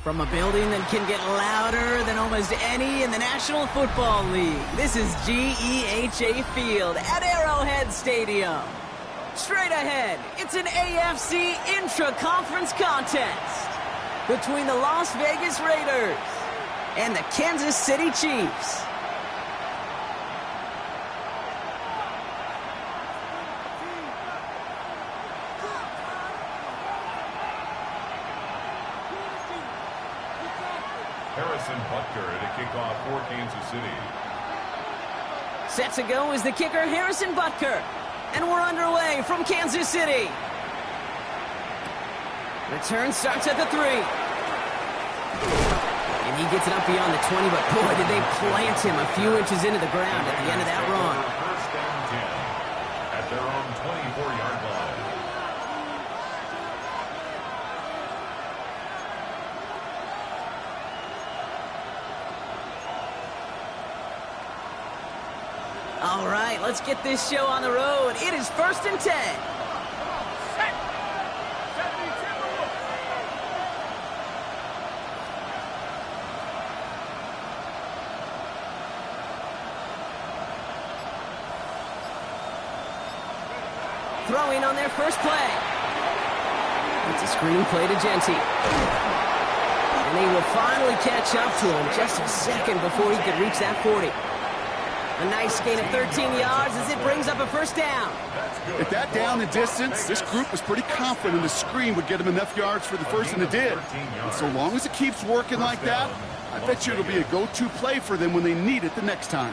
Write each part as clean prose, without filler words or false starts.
From a building that can get louder than almost any in the National Football League, this is GEHA Field at Arrowhead Stadium. Straight ahead, it's an AFC intra-conference contest between the Las Vegas Raiders and the Kansas City Chiefs. Butker to kick off for Kansas City. Set to go is the kicker, Harrison Butker. And we're underway from Kansas City. Return starts at the 3. And he gets it up beyond the 20, but boy, did they plant him a few inches into the ground at the end of that run. First down 10 at their own 24-yard line. All right, let's get this show on the road. It is 1st and 10. Throwing on their first play. It's a screen play to Genty. And he will finally catch up to him just a second before he could reach that 40. A nice gain of 13 yards as it brings up a first down. At that down and distance, this group was pretty confident the screen would get him enough yards for the first, and it did. And so long as it keeps working like that, I bet you it'll be a go-to play for them when they need it the next time.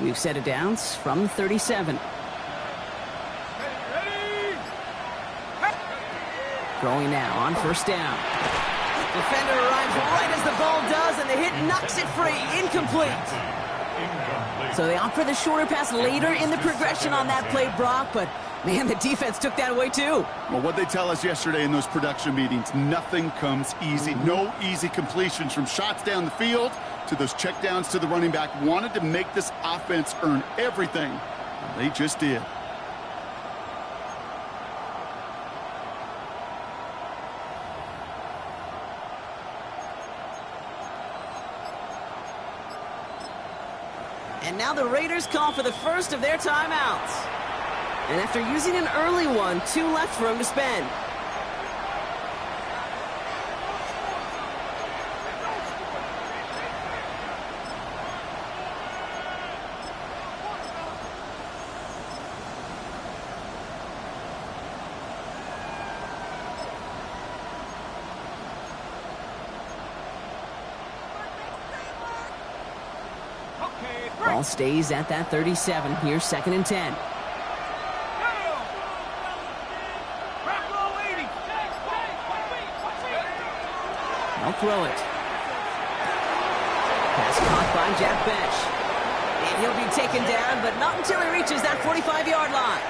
We've set it downs from 37. Throwing now on first down. Defender arrives right as the ball does, and the hit knocks it free. Incomplete. So they opt for the shorter pass later in the progression on that play, Brock, but man, the defense took that away too. Well, what they tell us yesterday in those production meetings, nothing comes easy. No easy completions, from shots down the field to those checkdowns to the running back. Wanted to make this offense earn everything. And they just did. And now the Raiders call for the first of their timeouts. And after using an early one, 2 left for him to spend. Ball stays at that 37. Here's 2nd and 10. They'll throw it. Pass caught by Jack Bench. And he'll be taken down, but not until he reaches that 45-yard line.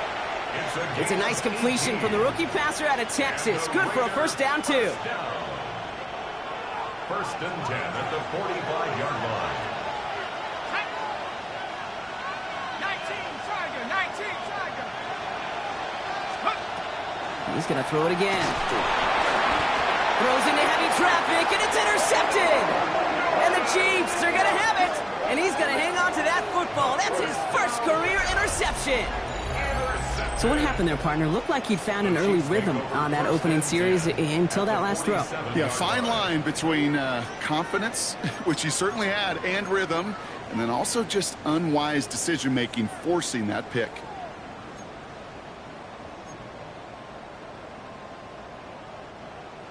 It's a nice completion from the rookie passer out of Texas. Good for a first down, too. 1st and 10 at the 45-yard line. He's going to throw it again. Throws into heavy traffic, and it's intercepted. And the Chiefs are going to have it. And he's going to hang on to that football. That's his first career interception. So what happened there, partner? Looked like he'd found an early rhythm on that opening series until that last throw. Yeah, fine line between confidence, which he certainly had, and rhythm, and then also just unwise decision-making, forcing that pick.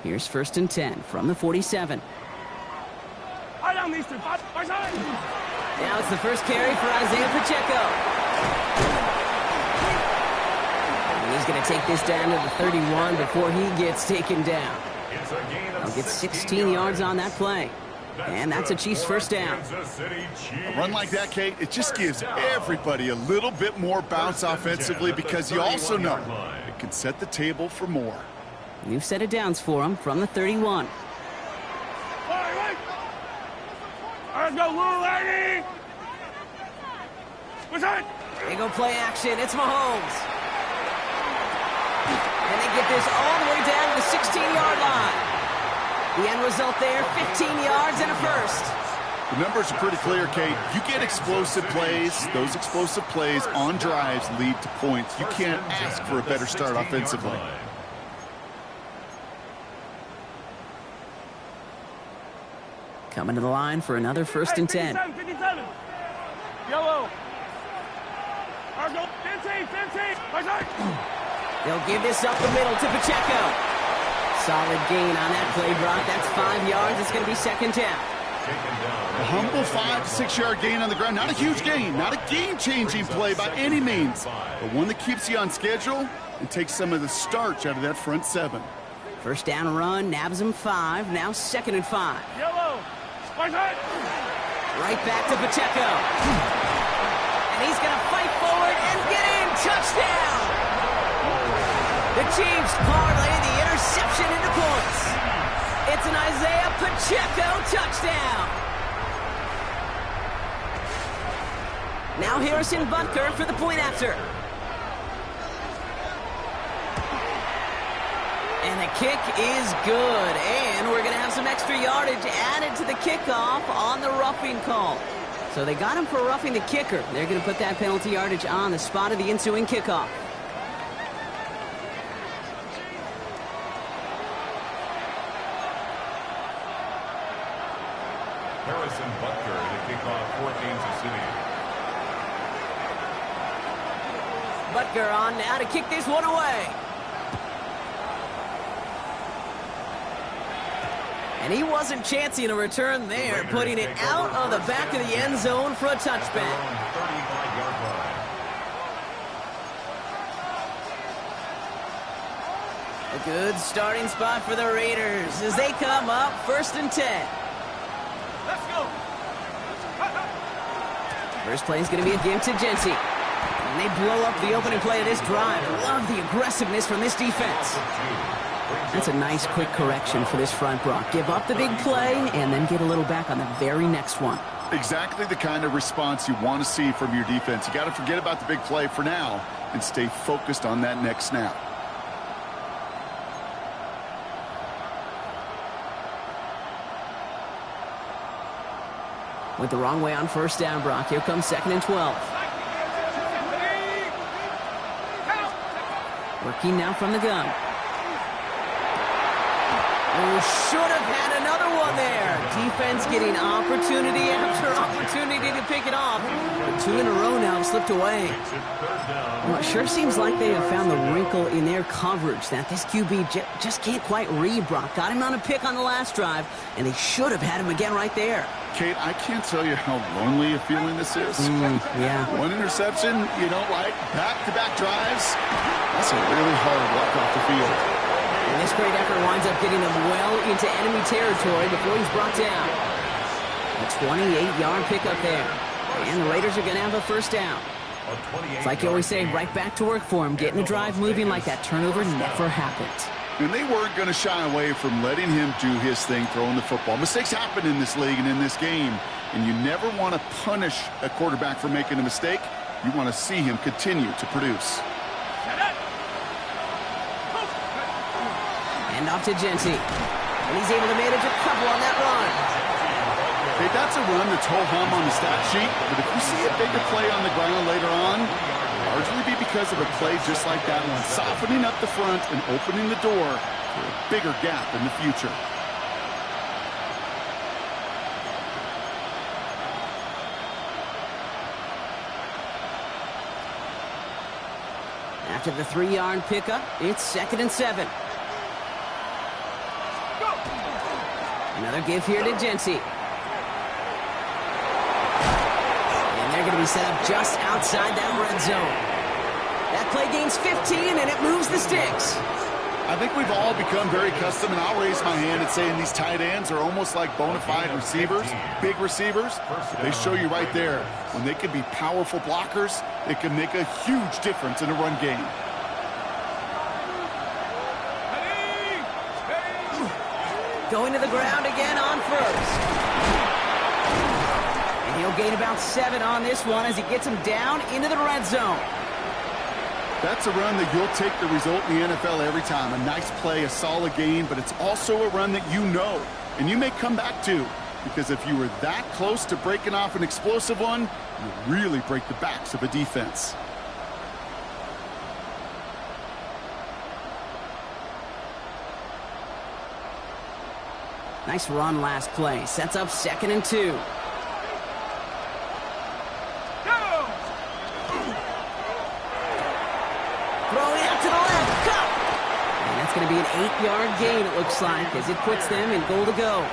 Here's 1st and 10 from the 47. Now it's the first carry for Isaiah Pacheco. And he's going to take this down to the 31 before he gets taken down. He'll get 16 yards on that play. And that's a Chiefs first down. A run like that, Kate, it just gives everybody a little bit more bounce offensively, because you also know it can set the table for more. You've set it downs for him from the 31. Let's go, little lady! They go play action. It's Mahomes. And they get this all the way down to the 16-yard line. The end result there, 15 yards and a first. The numbers are pretty clear, Kate. You get explosive plays. Those explosive plays on drives lead to points. You can't ask for a better start offensively. Coming to the line for another 1st and 10. Yellow. They'll give this up the middle to Pacheco. Solid gain on that play, Brock. That's 5 yards. It's going to be 2nd down. A humble 5 to 6 yard gain on the ground. Not a huge gain. Not a game-changing play by any means. But one that keeps you on schedule and takes some of the starch out of that front 7. 1st down run, nabs him 5. Now 2nd and 5. Yellow. Right back to Pacheco. And he's going to fight forward and get in. Touchdown! The Chiefs parlay the interception into points. It's an Isaiah Pacheco touchdown. Now Harrison Butker for the point after. And the kick is good. And we're going to have some extra yardage added to the kickoff on the roughing call. So they got him for roughing the kicker. They're going to put that penalty yardage on the spot of the ensuing kickoff. Harrison Butker to kick off for Kansas City. Butker on now to kick this one away. And he wasn't chancing a return there, putting it out of the back of the end zone for a touchback. A good starting spot for the Raiders as they come up 1st and 10. Let's go. First play is going to be a give to Jency. And they blow up the opening play of this drive. Love the aggressiveness from this defense. That's a nice quick correction for this front, Brock. Give up the big play and then get a little back on the very next one. Exactly the kind of response you want to see from your defense. You got to forget about the big play for now and stay focused on that next snap. Went the wrong way on 1st down, Brock. Here comes 2nd and 12. Working now from the gun. Oh, should have had another one there. Defense getting opportunity after opportunity to pick it off. But 2 in a row now slipped away. Well, it sure seems like they have found the wrinkle in their coverage that this QB just can't quite read, Brock. Got him on a pick on the last drive, and they should have had him again right there. Kate, I can't tell you how lonely a feeling this is. Yeah. One interception, you don't like back-to-back drives. That's a really hard walk off the field. And this great effort winds up getting him well into enemy territory before he's brought down. A 28-yard pickup there. And the Raiders are going to have a 1st down. It's like you always say, right back to work for him. Getting the drive moving like that turnover never happened. And they weren't going to shy away from letting him do his thing, throwing the football. Mistakes happen in this league and in this game. And you never want to punish a quarterback for making a mistake. You want to see him continue to produce. Hand off to Jency. And he's able to manage a couple on that run. Hey, that's a run that's ho-hum on the stat sheet. But if you see a bigger play on the ground later on, largely be because of a play just like that one, softening up the front and opening the door for a bigger gap in the future. After the 3-yard pickup, it's 2nd and 7. Another give here to Jency. They're going to be set up just outside that red zone. That play gains 15, and it moves the sticks. I think we've all become very accustomed, and I'll raise my hand and saying these tight ends are almost like bona fide receivers, big receivers. They show you right there, when they can be powerful blockers, it can make a huge difference in a run game. Going to the ground again on 1st. He'll He'll gain about 7 on this one as he gets him down into the red zone. That's a run that you'll take the result in the NFL every time. A nice play, a solid gain, but it's also a run that you know and you may come back to, because if you were that close to breaking off an explosive one, you really break the backs of a defense. Nice run last play. Sets up 2nd and 2. Throwing out to the left. Cut! And that's going to be an 8-yard gain, it looks like, as it puts them in goal to go.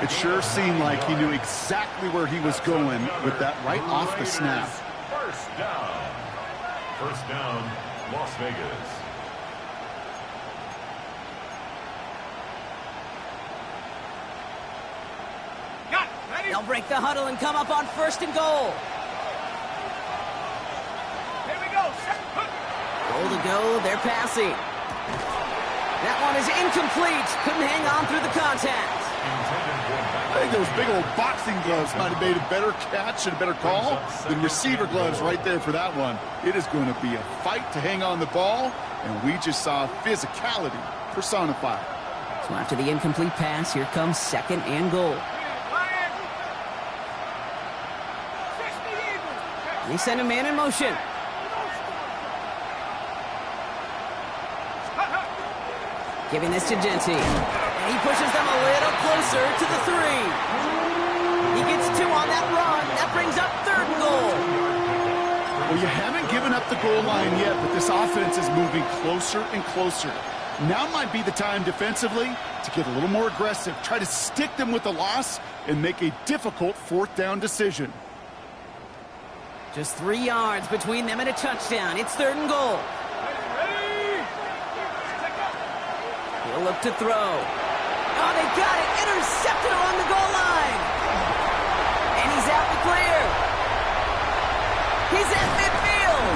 It sure seemed like he knew exactly where he was going with that right off the snap. First down. First down, Las Vegas. They'll break the huddle and come up on 1st and goal. Here we go. Goal to go, they're passing. That one is incomplete. Couldn't hang on through the contact. I think those big old boxing gloves might have made a better catch and a better call than receiver gloves right there for that one. It is going to be a fight to hang on the ball, and we just saw physicality personified. So after the incomplete pass, here comes 2nd and goal. They send a man in motion. Giving this to Genty. And he pushes them a little closer to the 3. He gets 2 on that run. That brings up 3rd and goal. Well, you haven't given up the goal line yet, but this offense is moving closer and closer. Now might be the time defensively to get a little more aggressive. Try to stick them with the loss and make a difficult 4th down decision. Just 3 yards between them and a touchdown. It's 3rd and goal. He'll look to throw. Oh, they got it. Intercepted along the goal line. And he's out to clear. He's at midfield.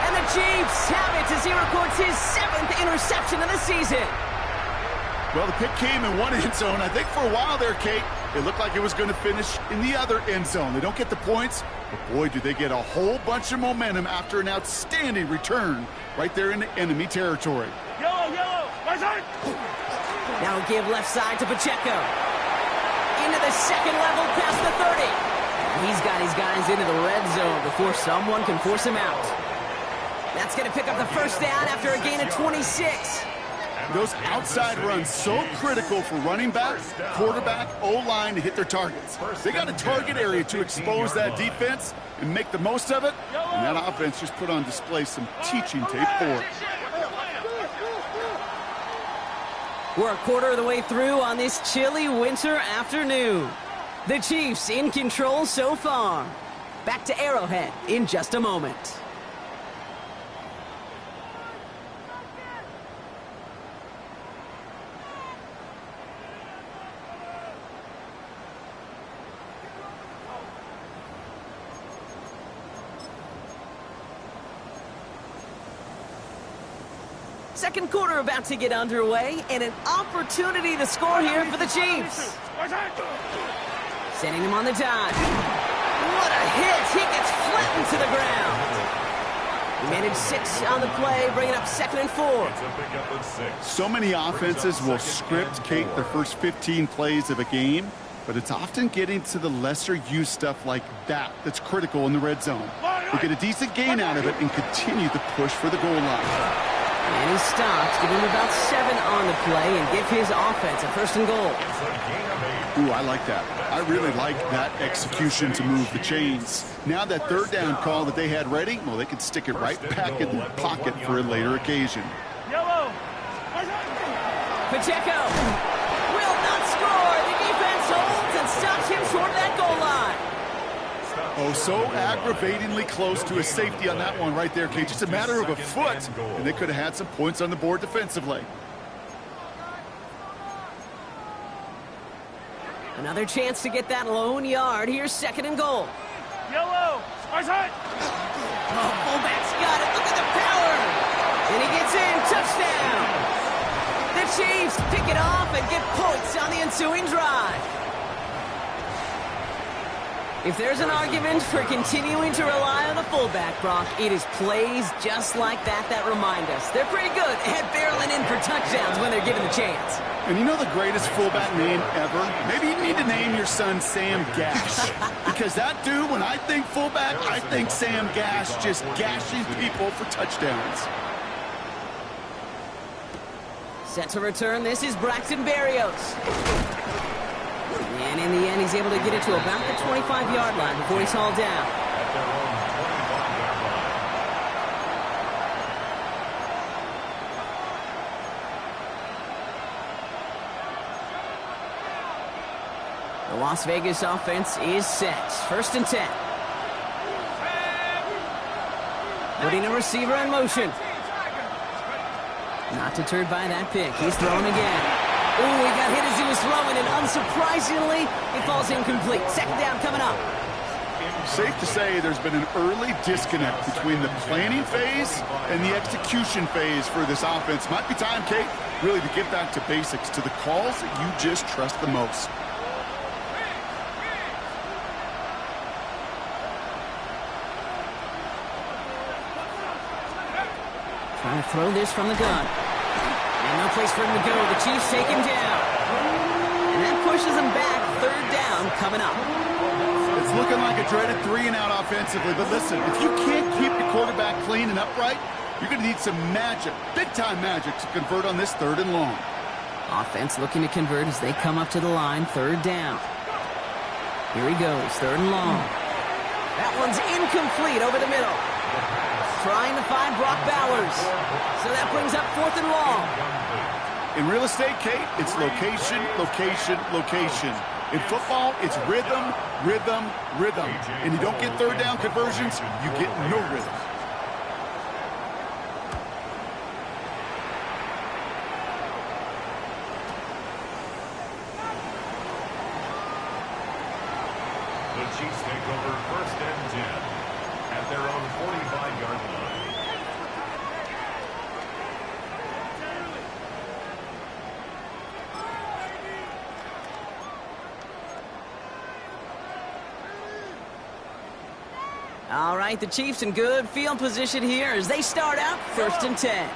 And the Chiefs have it as he records his 7th interception of the season. Well, the pick came in one end zone. I think for a while there, Kate, it looked like it was going to finish in the other end zone. They don't get the points, but boy, do they get a whole bunch of momentum after an outstanding return right there in the enemy territory. Yellow, yellow. Right side. Now give left side to Pacheco. Into the 2nd level past the 30. He's got his guys into the red zone before someone can force him out. That's going to pick up the 1st down after a gain of 26. Those outside runs so critical for running back, quarterback, O-line to hit their targets. They got a target area to expose that defense and make the most of it, and that offense just put on display some teaching tape for it. We're a quarter of the way through on this chilly winter afternoon. The Chiefs in control so far. Back to Arrowhead in just a moment. Second quarter about to get underway, and an opportunity to score here for the Chiefs. Sending him on the dive. What a hit! He gets flattened to the ground. He managed 6 on the play, bringing up 2nd and 4. So many offenses will script, Kate, their first 15 plays of a game, but it's often getting to the lesser-used stuff like that that's critical in the red zone. They get a decent gain out of it and continue to push for the goal line. And he stops, give him about 7 on the play, and give his offense a 1st and goal. Ooh, I like that. I really like that execution to move the chains. Now that 3rd down call that they had ready, well, they could stick it right back in the pocket for a later occasion. Yellow. Pacheco will not score. The defense holds and stops him short of that goal line. Oh, so aggravatingly close to a safety on that one right there, Kate. Just a matter of a foot, and they could have had some points on the board defensively. Another chance to get that lone yard. Here's 2nd and goal. Yellow. Right side. Oh, fullback's got it. Look at the power. And he gets in. Touchdown. The Chiefs pick it off and get points on the ensuing drive. If there's an argument for continuing to rely on the fullback, Brock, it is plays just like that remind us. They're pretty good at barreling in for touchdowns when they're given the chance. And you know the greatest fullback name ever? Maybe you need to name your son Sam Gash. Because that dude, when I think fullback, I think Sam Gash just gashing people for touchdowns. Set to return, this is Braxton Berrios. And in the end, he's able to get it to about the 25-yard line before he's hauled down. At their own 25-yard line. The Las Vegas offense is set. 1st and 10. Putting a receiver in motion. Not deterred by that pick. He's throwing again. Ooh, he got hit as he was throwing, and unsurprisingly, it falls incomplete. 2nd down coming up. Safe to say there's been an early disconnect between the planning phase and the execution phase for this offense. Might be time, Kate, really to get back to basics, to the calls that you just trust the most. Trying to throw this from the gun. And no place for him to go. The Chiefs take him down. And that pushes him back. 3rd down coming up. It's looking like a dreaded 3-and-out offensively, but listen, if you can't keep your quarterback clean and upright, you're going to need some magic, big-time magic, to convert on this 3rd and long. Offense looking to convert as they come up to the line. 3rd down. Here he goes. 3rd and long. That one's incomplete over the middle. Trying to find Brock Bowers. So that brings up 4th and long. In real estate, Kate, it's location, location, location. In football, it's rhythm, rhythm, rhythm. And you don't get 3rd down conversions, you get no rhythm. The Chiefs take over 1st and 10 at their own 45-yard line. All right, the Chiefs in good field position here as they start out 1st and 10.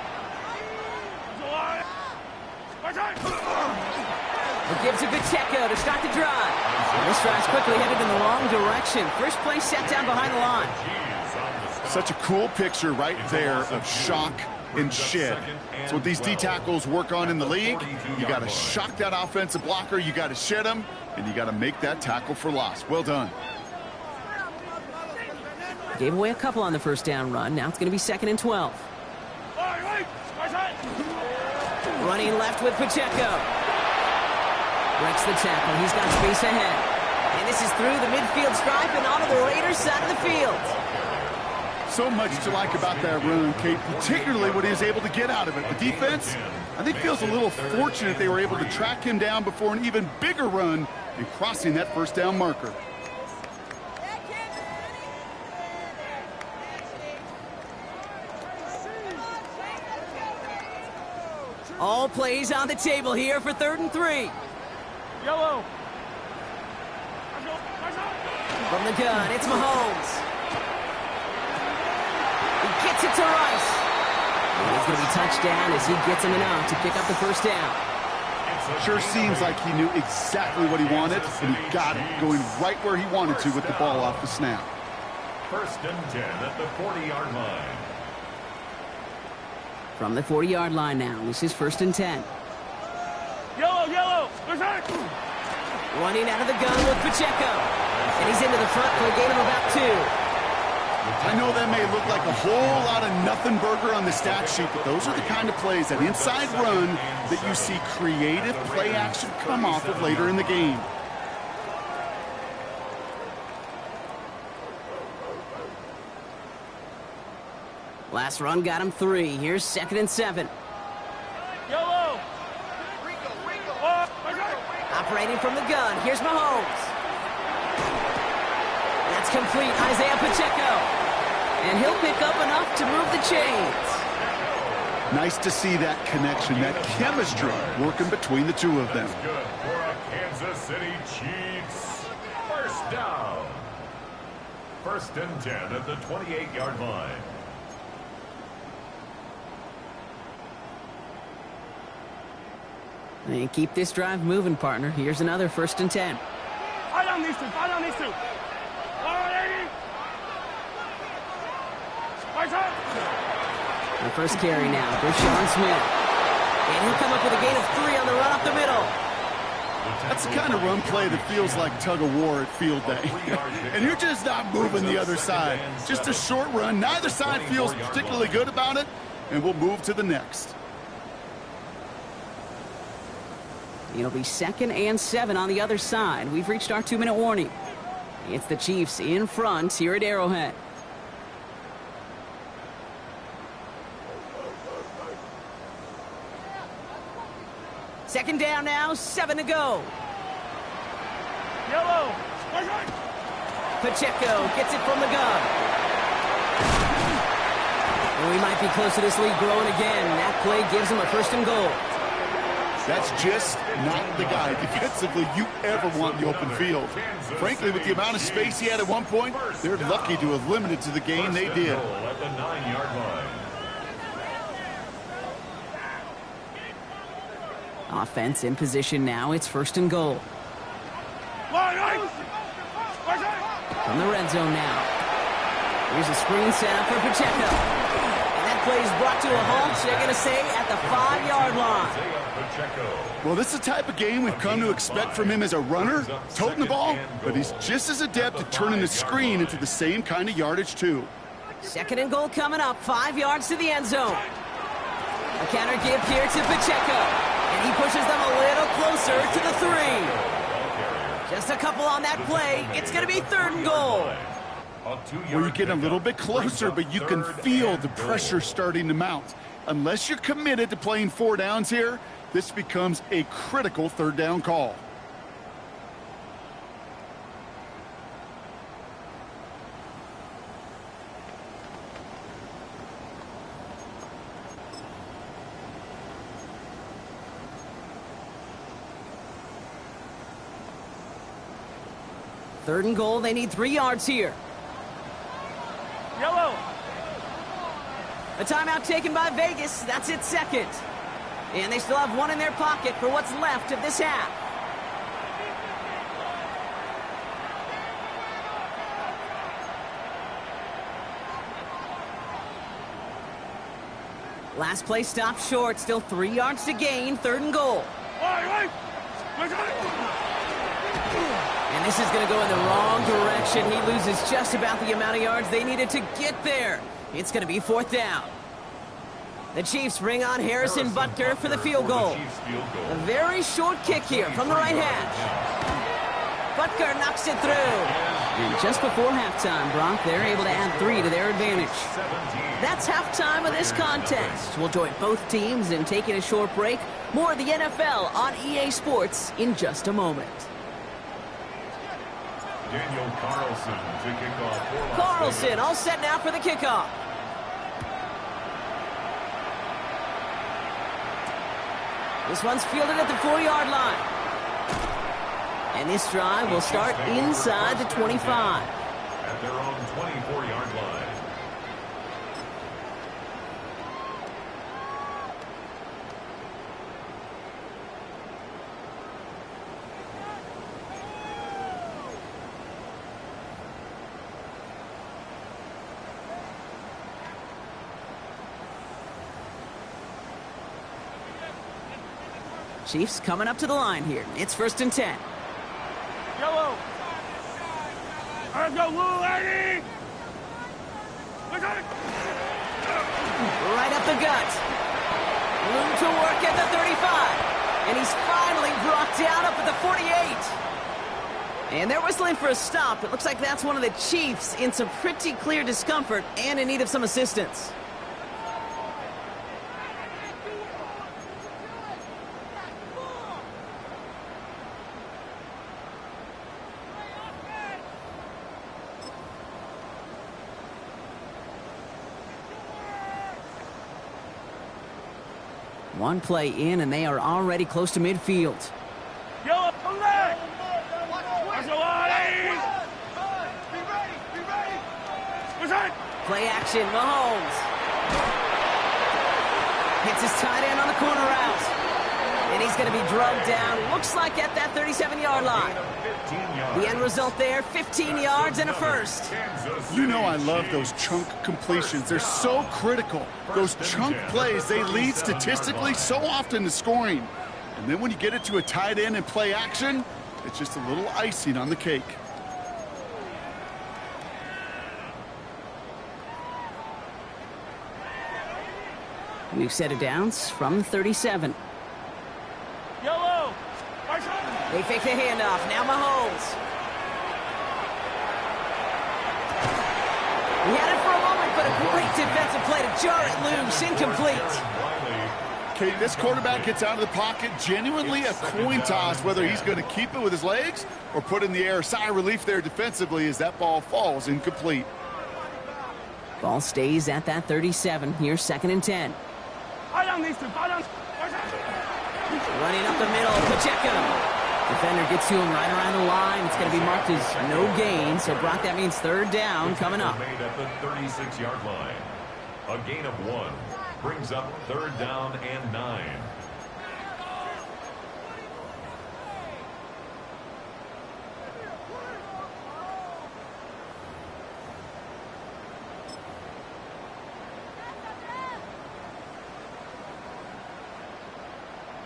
It gives to Pacheco to start the drive. And this drive's quickly headed in the wrong direction. First play set down behind the line. Such a cool picture right there of shock and shed. It's what these D-tackles work on in the league. You got to shock that offensive blocker, you got to shed him, and you got to make that tackle for loss. Well done. Gave away a couple on the 1st down run. Now it's going to be 2nd and 12. Running left with Pacheco. Breaks the tackle. He's got space ahead. And this is through the midfield stripe and onto the Raiders side of the field. So much to like about that run, Kate, particularly what he was able to get out of it. The defense, I think, feels a little fortunate they were able to track him down before an even bigger run and crossing that 1st down marker. All plays on the table here for 3rd and 3. Yellow. From the gun, it's Mahomes. He gets it to Rice. And it's going to be touchdown as he gets him enough to pick up the 1st down. Sure seems like he knew exactly what he wanted, and he got it, going right where he wanted to with the ball off the snap. 1st and 10 at the 40-yard line. From the 40-yard line now, this is 1st and 10. Yellow. Running out of the gun with Pacheco. And he's into the front for a gain of about 2. I know that may look like a whole lot of nothing burger on the stat sheet, but those are the kind of plays, that inside run, that you see creative play action come off of later in the game. Last run got him 3. Here's 2nd and 7. Yellow. Operating from the gun. Here's Mahomes. That's complete. Isaiah Pacheco. And he'll pick up enough to move the chains. Nice to see that connection, that chemistry working between the two of them. Good for a Kansas City Chiefs. 1st down. First and 10 at the 28-yard line. And keep this drive moving, partner. Here's another first and 10. Fight on these two. Fight on these two. All right, Fight up. The first carry now for Sean Smith. And he'll come up with a gain of 3 on the run up the middle. That's the kind of run play that feels like tug-of-war at field day. And you're just not moving the other side. Just a short run. Neither side feels particularly good about it, and we'll move to the next. It'll be 2nd and 7 on the other side. We've reached our 2-minute warning. It's the Chiefs in front here at Arrowhead. Second down now, 7 to go. Yellow. Pacheco gets it from the gun. And we might be close to this lead growing again. That play gives him a first and goal. That's just not the guy defensively you ever want in the open field. Frankly, with the amount of space he had at one point, they're lucky to have limited to the gain they did. At the 9-yard line. Offense in position now. It's first and goal. From the red zone now. Here's a screen set up for Pacheco. And that play is brought to a halt, they're going to say, at the 5-yard line. Well, this is the type of game we've come to expect from him as a runner, toting the ball, but he's just as adept at turning the screen into the same kind of yardage, too. Second and goal coming up, 5 yards to the end zone. A counter give here to Pacheco. And he pushes them a little closer to the 3. Just a couple on that play. It's going to be 3rd and goal. Well, you're getting a little bit closer, but you can feel the pressure starting to mount. Unless you're committed to playing 4 downs here, this becomes a critical 3rd down call. Third and goal, they need 3 yards here. Yellow. A timeout taken by Vegas. That's its 2nd. And they still have 1 in their pocket for what's left of this half. Last play stopped short. Still 3 yards to gain. 3rd and goal. And this is going to go in the wrong direction. He loses just about the amount of yards they needed to get there. It's going to be 4th down. The Chiefs bring on Harrison Butker for the field goal. A very short kick here from the right hash. Butker knocks it through. And just before halftime, Brock, they're able to add 3 to their advantage. That's halftime of this contest. We'll join both teams in taking a short break. More of the NFL on EA Sports in just a moment. Daniel Carlson to kick off. Carlson all set now for the kickoff. This one's fielded at the 4-yard line. And this drive will start inside the 25. At their own 24-yard line. Chiefs coming up to the line here. It's 1st and 10. Yellow. Let's go, Lou, Eddie. Right up the gut. Room to work at the 35. And he's finally brought down up at the 48. And they're whistling for a stop. It looks like that's one of the Chiefs in some pretty clear discomfort and in need of some assistance. One play in, and they are already close to midfield. Yellow, come back. Let's go, Eddie. Play action, Mahomes. Hits his tight end on the corner route. And he's going to be drugged down, looks like at that 37-yard line. The end result there, 15 yards and a first. You know I love those chunk completions. They're so critical. Those chunk plays, they lead statistically so often to scoring. And then when you get it to a tight end and play action, it's just a little icing on the cake. We've set it downs from 37. Yellow. They fake the handoff. Now Mahomes. He had it for a moment, but a great defensive play to jar it loose. Incomplete. Okay, this quarterback gets out of the pocket. Genuinely a coin toss whether he's going to keep it with his legs or put it in the air. Sigh of relief there defensively as that ball falls incomplete. Ball stays at that 37. Here's 2nd and 10. Running up the middle, Pacheco. Defender gets to him right around the line. It's going to be marked as no gain. So, Brock, that means 3rd down coming up. Made at the 36-yard line. A gain of 1 brings up 3rd down and 9.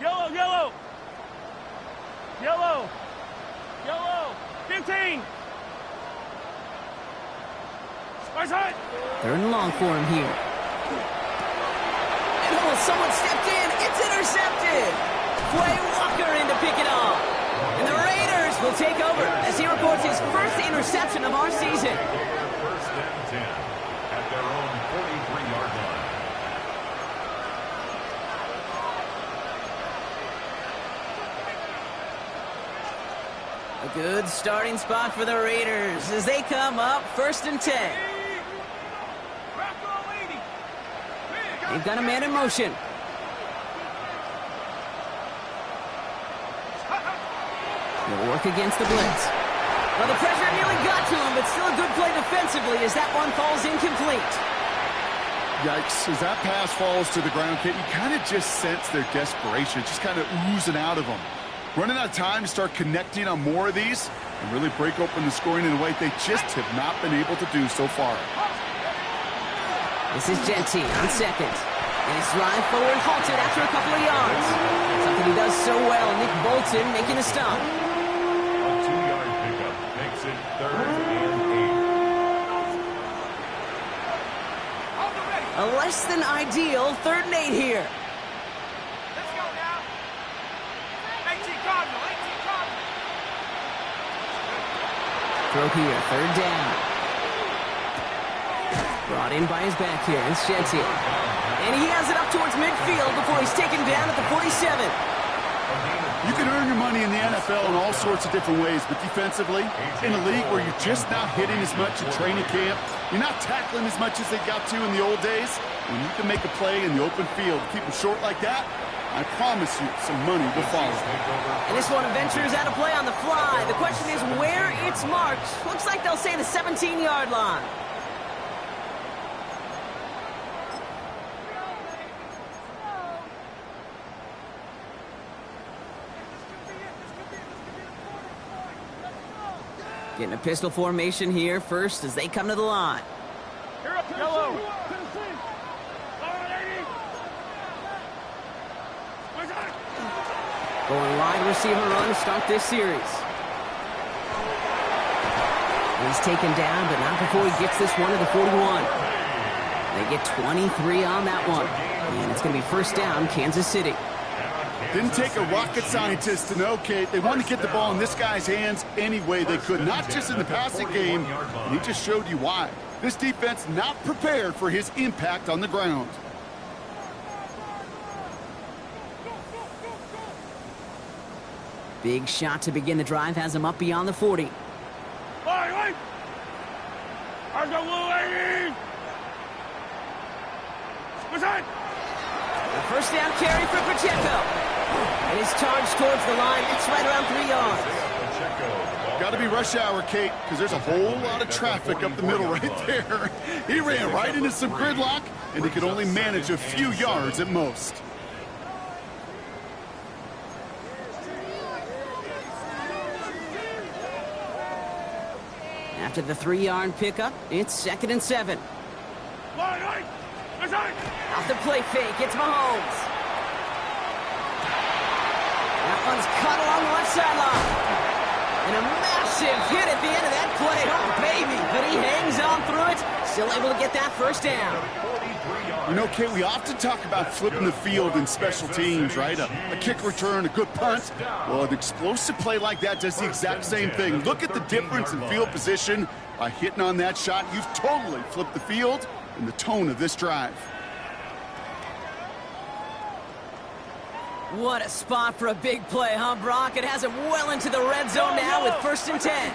Yellow, yellow. Yellow. Yellow. 15. Spice hut. 3rd and long for him here. And oh, someone stepped in. It's intercepted. Quay Walker in to pick it off. And the Raiders will take over as he records his first interception of our season. 1st and 10 at their own 43-yard line. A good starting spot for the Raiders as they come up 1st and 10. They've got a man in motion. He'll work against the blitz. Well, the pressure nearly got to him, but still a good play defensively as that one falls incomplete. Yikes, as that pass falls to the ground, Kate, you kind of just sense their desperation, just kind of oozing out of them. Running out of time to start connecting on more of these and really break open the scoring in a way they just have not been able to do so far. This is Genty on 2nd. And his drive forward halted after a couple of yards. Something he does so well, Nick Bolton making a stop. A 2-yard pickup makes it 3rd and 8. A less than ideal 3rd and 8 here. Let's go now. 18 Cardinal, 18 Cardinal. Throw here, 3rd down. Brought in by his back here, it's Genty. And he has it up towards midfield before he's taken down at the 47. You can earn your money in the NFL in all sorts of different ways, but defensively, in a league where you're just not hitting as much in training camp, you're not tackling as much as they got to in the old days, when you can make a play in the open field, keep them short like that, I promise you some money will follow. And this one ventures out of play on the fly. The question is where it's marked. Looks like they'll say the 17-yard line. Getting a pistol formation here first as they come to the line. Here up, yellow. Going wide receiver run to start this series. He's taken down, but not before he gets this one to the 41. They get 23 on that one. And it's going to be 1st down, Kansas City. Didn't take a rocket scientist to know, Kate. They wanted to get the ball in this guy's hands any way they could, not just in the passing game. And he just showed you why. This defense not prepared for his impact on the ground. Big shot to begin the drive has him up beyond the 40. Wait! I've got Lou 80! What's that? The 1st down carry for Pacheco. And his charge towards the line, it's right around 3 yards. Pacheco, the ball Got to be rush hour, Kate, because there's a whole lot of traffic up the middle right there. He ran right into some gridlock, and he could only manage a few yards at most. After the 3-yard pickup, it's 2nd and 7. Off the play fake, it's Mahomes. That one's caught along the left sideline. And a massive hit at the end of that play. Oh, baby. But he hangs on through it. Still able to get that first down. You know, Kate, we often talk about flipping the field in special teams, right? A kick return, a good punt. Well, an explosive play like that does the exact same thing. Look at the difference in field position. By hitting on that shot, you've totally flipped the field and the tone of this drive. What a spot for a big play, huh, Brock? It has him well into the red zone now with 1st and 10.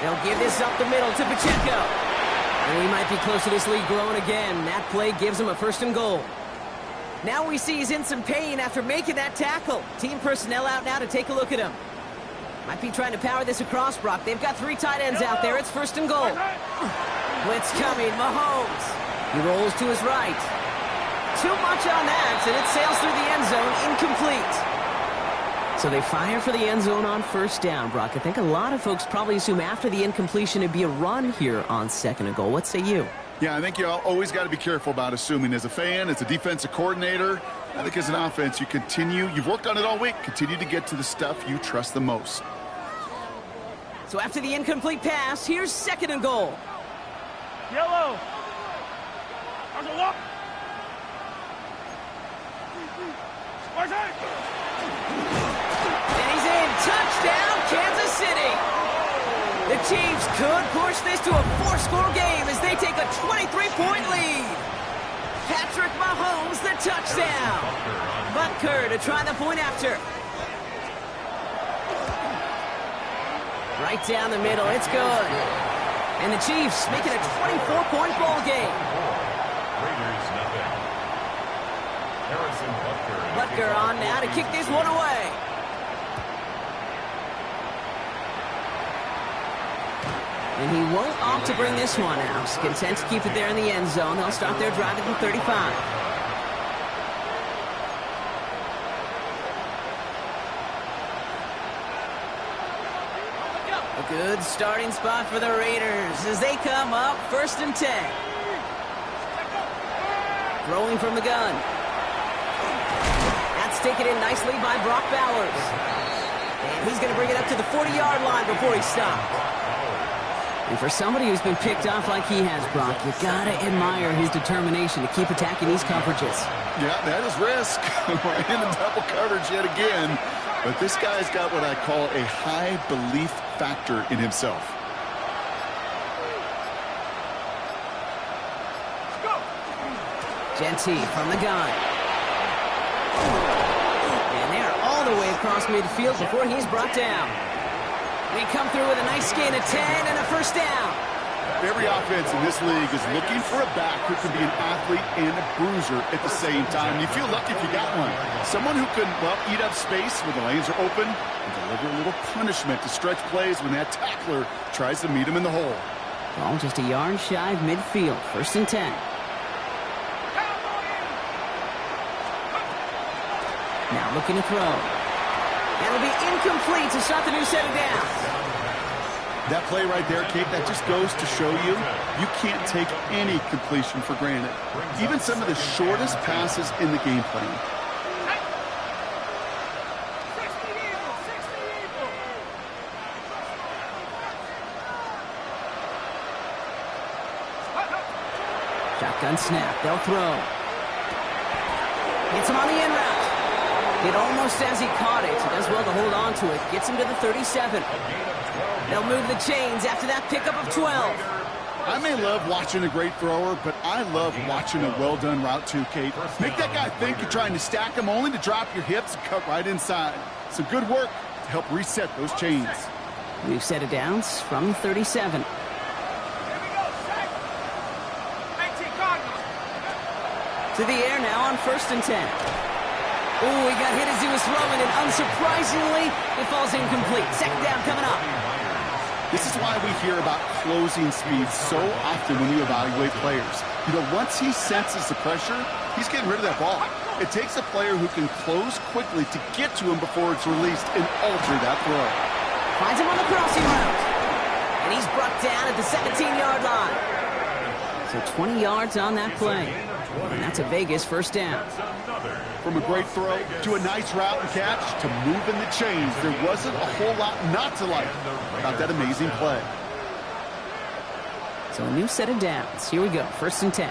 They'll give this up the middle to Pacheco. And he might be close to this lead growing again. That play gives him a 1st and goal. Now we see he's in some pain after making that tackle. Team personnel out now to take a look at him. Might be trying to power this across, Brock. They've got 3 tight ends out there. It's 1st and goal. Blitz coming, Mahomes. He rolls to his right. Too much on that, and it sails through the end zone, incomplete. So they fire for the end zone on 1st down, Brock. I think a lot of folks probably assume after the incompletion it'd be a run here on 2nd and goal. What say you? Yeah, I think you always got to be careful about assuming. As a fan, as a defensive coordinator, I think as an offense, you've worked on it all week, continue to get to the stuff you trust the most. So after the incomplete pass, here's 2nd and goal. Yellow. There's a look. And he's in. Touchdown, Kansas City. The Chiefs could push this to a 4-score game as they take a 23-point lead. Patrick Mahomes, the touchdown. Butker to try the point after. Right down the middle, it's good. And the Chiefs making a 24-point ball game. Butker on now to kick this one away. And he won't opt to bring this one out. He's content to keep it there in the end zone. They'll start their drive at the 35. A good starting spot for the Raiders as they come up 1st and 10. Throwing from the gun. That's taken in nicely by Brock Bowers. And he's going to bring it up to the 40-yard line before he stopped. And for somebody who's been picked off like he has, Brock, you gotta admire his determination to keep attacking these coverages. Yeah, that is risk. We're in the double coverage yet again. But this guy's got what I call a high belief factor in himself. Genty from the gun. And they're all the way across midfield before he's brought down. We come through with a nice gain of 10 and a 1st down. Every offense in this league is looking for a back who can be an athlete and a bruiser at the same time. You feel lucky if you got one. Someone who can, well, eat up space when the lanes are open and deliver a little punishment to stretch plays when that tackler tries to meet him in the hole. Ball just a yard shy of midfield. 1st and 10. Now looking to throw. That'll be incomplete to start the new set of downs. That play right there, Kate, that just goes to show you, you can't take any completion for granted. Even some of the shortest passes in the game plan. Shotgun snap, they'll throw. Hits him on the in route. Hit almost as he caught it. He does well to hold on to it. Gets him to the 37. They'll move the chains after that pickup of 12. I may love watching a great thrower, but I love watching a well-done route too, Kate. Make that guy think you're trying to stack him only to drop your hips and cut right inside. Some good work to help reset those chains. New set of downs from 37. To the air now on 1st and 10. Oh, he got hit as he was throwing, and unsurprisingly, it falls incomplete. Second down coming up. This is why we hear about closing speed so often when you evaluate players. You know, once he senses the pressure, he's getting rid of that ball. It takes a player who can close quickly to get to him before it's released and alter that throw. Finds him on the crossing route. And he's brought down at the 17-yard line. So 20 yards on that play. And that's a Vegas first down. From a great throw to a nice route and catch to moving the chains, there wasn't a whole lot not to like about that amazing play. So a new set of downs. Here we go, 1st and 10.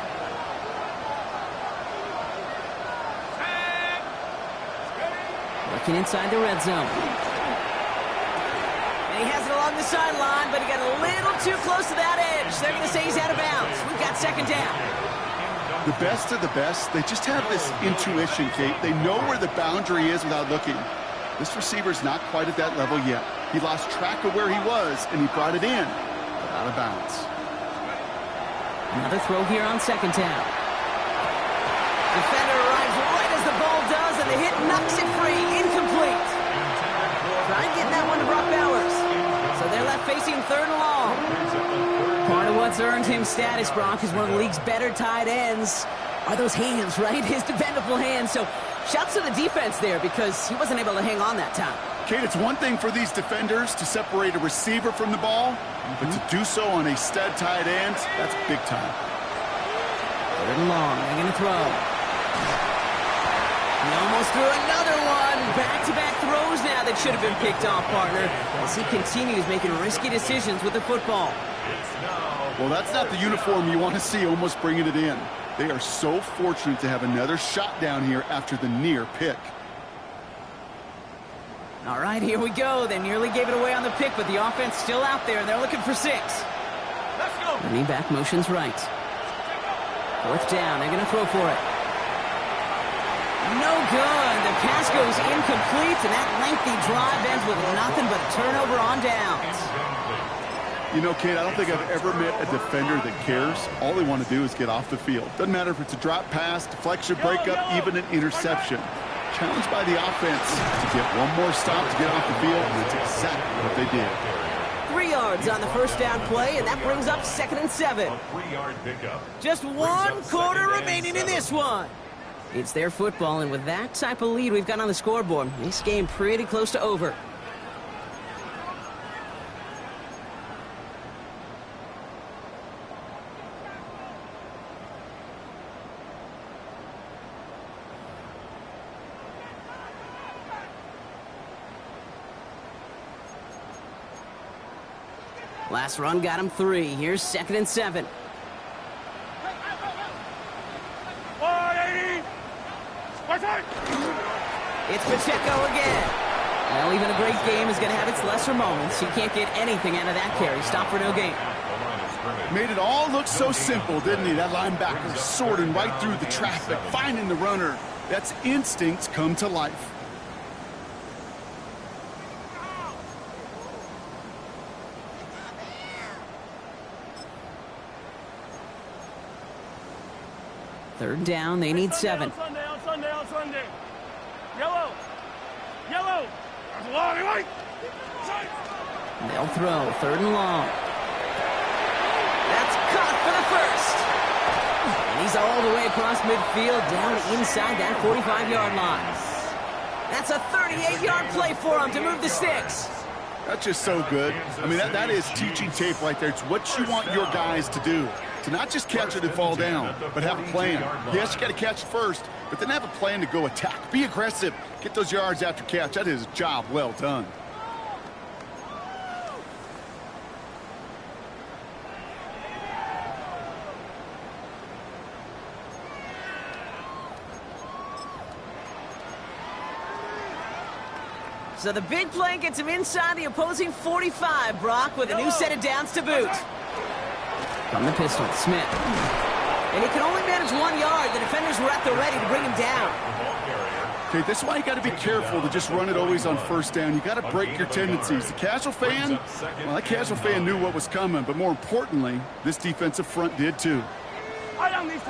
Looking inside the red zone. And he has it along the sideline, but he got a little too close to that edge. They're going to say he's out of bounds. We've got second down. The best of the best, they just have this intuition, Kate. They know where the boundary is without looking. This receiver's not quite at that level yet. He lost track of where he was, and he brought it in, but out of bounds. Another throw here on second down. Defender arrives right as the ball does, and the hit knocks it free. Incomplete. Trying getting that one to Brock Bowers. So they're left facing 3rd and long. Part of what's earned him status, Brock, is one of the league's better tight ends. Are those hands, right? His dependable hands. So shouts to the defense there because he wasn't able to hang on that time. Kate, it's one thing for these defenders to separate a receiver from the ball, but to do so on a stud tight end, that's big time. 3rd and long. They're going to throw. He almost threw another one. Back-to-back throws now that should have been picked off, partner, as he continues making risky decisions with the football. Well, that's not the uniform you want to see almost bringing it in. They are so fortunate to have another shot down here after the near pick. All right, here we go. They nearly gave it away on the pick, but the offense still out there, and they're looking for 6. Let's go. Running back motions right. 4th down. They're going to throw for it. No good. The pass goes incomplete, and that lengthy drive ends with nothing but a turnover on downs. You know, Kate, I don't think I've ever met a defender that cares. All they want to do is get off the field. Doesn't matter if it's a drop pass, deflection, breakup, even an interception. Challenged by the offense to get one more stop to get off the field, and that's exactly what they did. 3 yards on the first down play, and that brings up 2nd and 7. A 3-yard pickup. Just 1 quarter remaining in this one. It's their football, and with that type of lead we've got on the scoreboard, this game pretty close to over. Last run got him 3. Here's 2nd and 7. It's Pacheco again. Well, even a great game is going to have its lesser moments. You can't get anything out of that carry. Stop for no gain. Made it all look so simple, didn't he? That linebacker sorting right through the traffic, finding the runner. That's instincts come to life. Third down, they need 7. On Sunday. Yellow. That's long, right? They'll throw. 3rd and long. That's caught for the first. And he's all the way across midfield, down inside that 45-yard line. That's a 38-yard play for him to move the sticks. That's just so good. I mean, that is teaching tape right there. It's what you want your guys to do. To not just catch it and fall down, but have a plan. Yes, you got to catch it first, but then have a plan to go attack. Be aggressive. Get those yards after catch. That is a job well done. So the big play gets him inside the opposing 45, Brock, with a new set of downs to boot. From the pistol, Smith. And he can only manage 1 yard. The defenders were at the ready to bring him down. Okay, that's why you got to be careful to just run it always on first down. You got to break your tendencies. The casual fan, well, that casual fan knew what was coming, but more importantly, this defensive front did too. I down these two.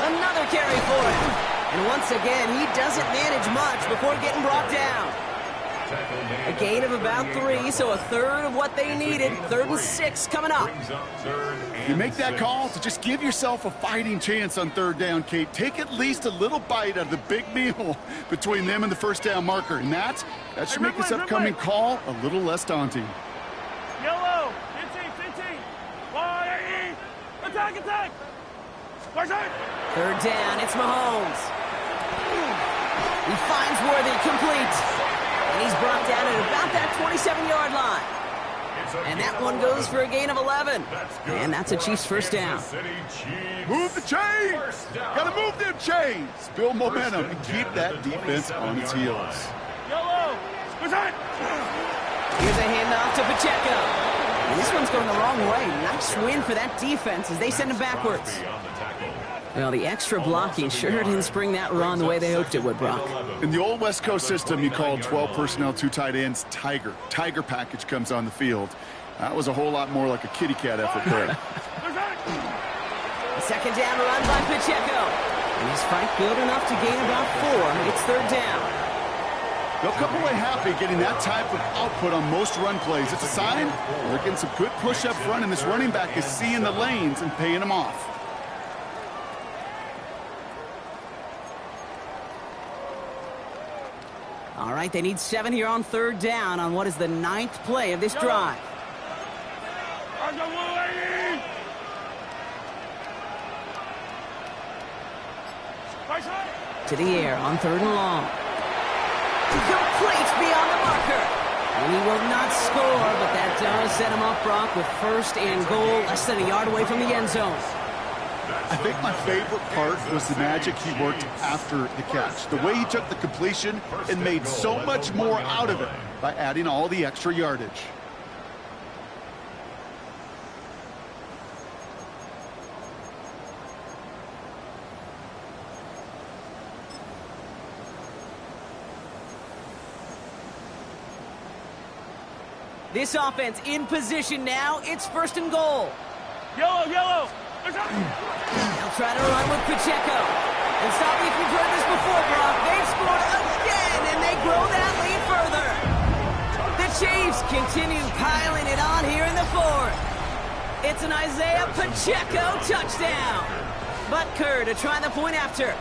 Another carry for him. And once again, he doesn't manage much before getting brought down. A gain of about 3, so a third of what they needed. 3rd and 6 coming up. You make that call to just give yourself a fighting chance on 3rd down, Kate. Take at least a little bite out of the big meal between them and the 1st down marker. And that should make this upcoming call a little less daunting. Yellow, 15. Wide, attack. 3rd down, it's Mahomes. He finds Worthy, complete. And he's brought down at about that 27-yard line. And that one goes for a gain of 11. And that's a Chiefs 1st down. Move the chains! Gotta move them chains! Build momentum and keep that defense on its heels. Yellow, Here's a handoff to Pacheco. And this one's going the wrong way. Nice win for that defense as they send him backwards. Well, the extra blocking sure didn't spring that run the way they hoped it would, Brock. In the old West Coast system, you called 12 personnel, 2 tight ends, Tiger. Tiger package comes on the field. That was a whole lot more like a kitty cat effort there. A 2nd down run by Pacheco. And his fight good enough to gain about 4. It's 3rd down. They'll come away happy getting that type of output on most run plays. It's a sign they're getting some good push up front, and this running back is seeing the lanes and paying them off. All right, they need 7 here on 3rd down on what is the 9th play of this drive. To the air on 3rd and long. Complete beyond the marker. And he will not score, but that does set him up, Brock, with 1st and goal, less than a yard away from the end zone. I think my favorite part was the magic he worked after the catch. The way he took the completion and made so much more out of it by adding all the extra yardage. This offense in position now. It's 1st and goal. Yellow. They'll try to run with Pacheco. And stop me if you've heard this before, Brock. They've scored again, and they grow that lead further. The Chiefs continue piling it on here in the 4th. It's an Isaiah Pacheco touchdown. Butker to try the point after.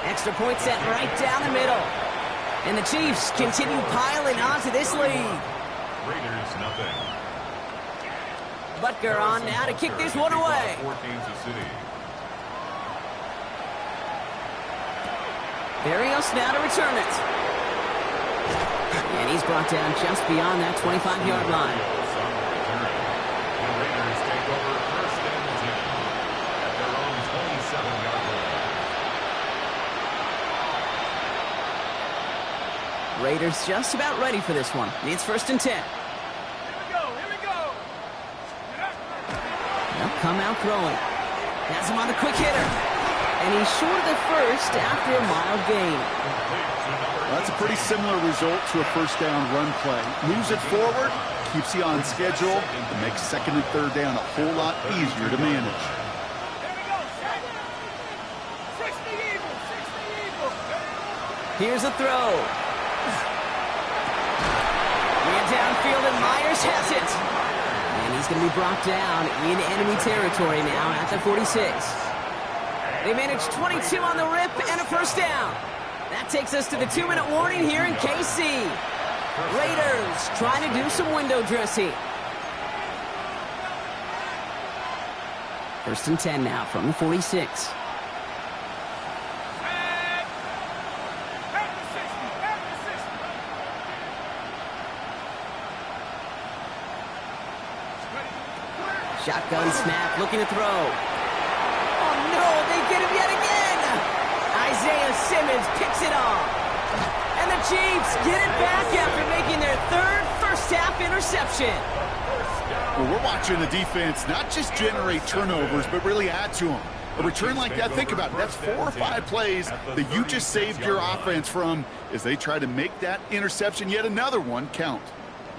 Extra point set right down the middle. And the Chiefs continue piling onto this lead. Raiders, nothing. Butker on now to kick this one away. Berrios now to return it. And he's brought down just beyond that 25-yard line. The Raiders take over 1st and 10 at their own 27-yard line. Raiders just about ready for this one. It's 1st and 10. Here we go. They'll come out throwing. Has him on the quick hitter. And he's short of the 1st after a mild gain. That's a pretty similar result to a 1st down run play. Moves it forward, keeps you on schedule, and makes 2nd and 3rd down a whole lot easier to manage. Here's a throw. Man downfield, and Myers has it. And he's going to be brought down in enemy territory now at the 46. They managed 22 on the rip and a 1st down. That takes us to the 2-minute warning here in KC. Raiders trying to do some window dressing. 1st and 10 now from the 46. Shotgun snap, looking to throw. Oh no, they get him yet again! Isaiah Simmons picks it off. And the Chiefs get it back after making their 3rd first-half interception. Well, we're watching the defense not just generate turnovers, but really add to them. A return like that, think about it, that's 4 or 5 plays that you just saved your offense from as they try to make that interception, yet another one, count.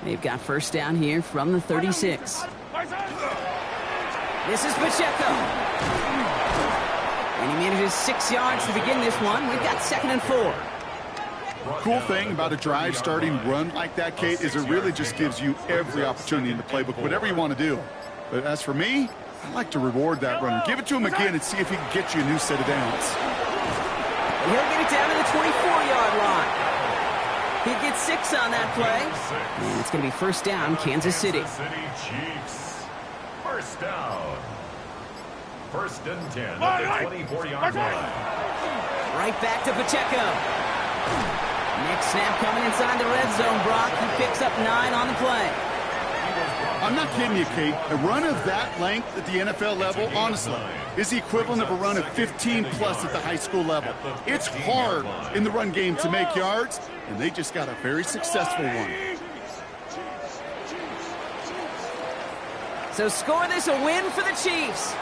They've got 1st down here from the 36. This is Pacheco. And he manages 6 yards to begin this one. We've got 2nd and 4. Cool thing about a drive starting run like that, Kate, is it really just gives you every opportunity in the playbook, whatever you want to do. But as for me, I like to reward that runner. Give it to him again and see if he can get you a new set of downs. He'll get it down to the 24-yard line. He gets 6 on that play. And it's going to be 1st down, Kansas City. Kansas City Chiefs. 1st down. 1st and 10 at the 24-yard line. Right back to Pacheco. Next snap coming inside the red zone, Brock. He picks up 9 on the play. I'm not kidding you, Kate. A run of that length at the NFL level, honestly, is the equivalent of a run of 15-plus at the high school level. It's hard in the run game to make yards, and they just got a very successful one. So score this a win for the Chiefs.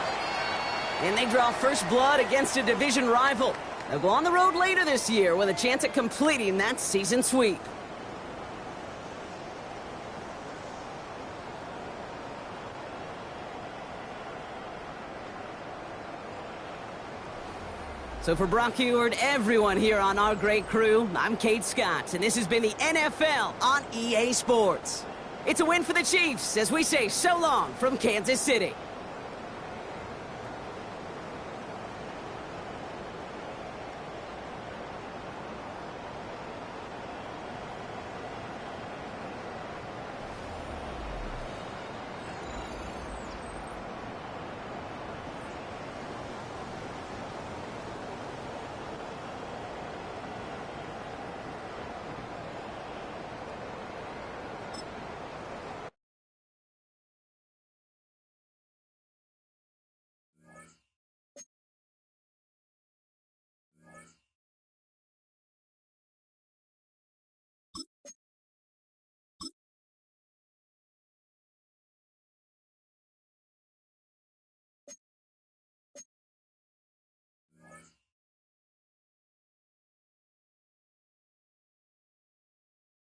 And they draw first blood against a division rival. They'll go on the road later this year with a chance at completing that season sweep. So for Brock Huard, everyone here on our great crew, I'm Kate Scott, and this has been the NFL on EA Sports. It's a win for the Chiefs as we say so long from Kansas City.